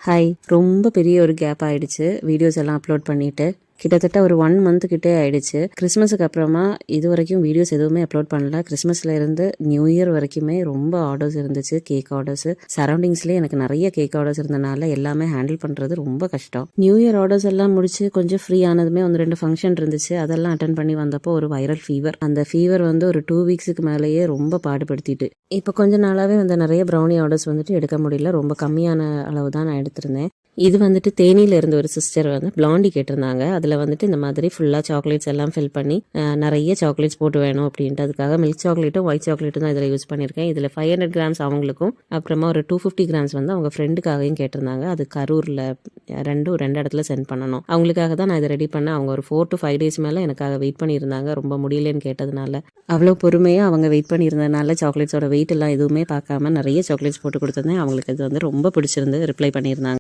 Hi, ரொம்ப பெரிய ஒரு கேப் ஆயிடுச்சு வீடியோஸ் எல்லாம் அப்லோட் பண்ணிட்டு. கிட்டத்தட்ட ஒரு 1 மந்த் கிட்டே ஆயிடுச்சு. கிறிஸ்மஸுக்கு அப்புறமா இது வரைக்கும் வீடியோஸ் எதுவுமே அப்லோட் பண்ணல. கிறிஸ்மஸ்ல இருந்து நியூ இயர் வரைக்குமே ரொம்ப ஆர்டர்ஸ் இருந்துச்சு, கேக் ஆர்டர்ஸ். சரௌண்டிங்ஸ்லேயே எனக்கு நிறைய கேக் ஆர்டர்ஸ் இருந்தனால எல்லாமே ஹேண்டில் பண்ணுறது ரொம்ப கஷ்டம். நியூ இயர் ஆர்டர்ஸ் எல்லாம் முடிச்சு கொஞ்சம் ஃப்ரீ ஆனதுமே 1-2 ஃபங்க்ஷன் இருந்துச்சு. அதெல்லாம் அட்டன் பண்ணி வந்தப்போ ஒரு வைரல் ஃபீவர். அந்த ஃபீவர் ஒரு 2 வீக்ஸுக்கு மேலேயே ரொம்ப பாடுபடுத்திட்டு இப்போ கொஞ்ச நாளாவே நிறைய ப்ரௌனி ஆர்டர்ஸ் எடுக்க முடியல. ரொம்ப கம்மியான அளவு தான் நான் எடுத்திருந்தேன். இது தேனியில இருந்த ஒரு சிஸ்டர் பிளாண்டி கேட்டிருந்தாங்க. அதில் இந்த மாதிரி ஃபுல்லாக சாக்லேட்ஸ் எல்லாம் ஃபில் பண்ணி நிறைய சாக்லேட்ஸ் போட்டு வேணும் அப்படின்ட்டு அதுக்காக மில்க் சாக்லேட்டும் ஒயிட் சாக்லேட்டும் தான் இதில் யூஸ் பண்ணியிருக்கேன். இதில் 500 கிராம்ஸ் அவங்களுக்கும் அப்புறமா ஒரு 250 கிராம்ஸ் அவங்க ஃப்ரெண்டுக்காகவும் கேட்டிருந்தாங்க. அது கரூரில் ரெண்டு இடத்துல சென்ட் பண்ணணும். அவங்களுக்காக தான் நான் இதை ரெடி பண்ணேன். அவங்க ஒரு 4 to 5 days மேலே எனக்காக வெயிட் பண்ணியிருந்தாங்க. ரொம்ப முடியலன்னு கேட்டதுனால அவ்வளோ பொறுமையாக அவங்க வெயிட் பண்ணியிருந்ததுனால சாக்லேட்ஸோட வெயிட் எல்லாம் எதுவுமே பார்க்காம நிறைய சாக்லேட்ஸ் போட்டு கொடுத்துருந்தேன். அவங்களுக்கு இது ரொம்ப பிடிச்சிருந்து ரிப்ளை பண்ணியிருந்தாங்க.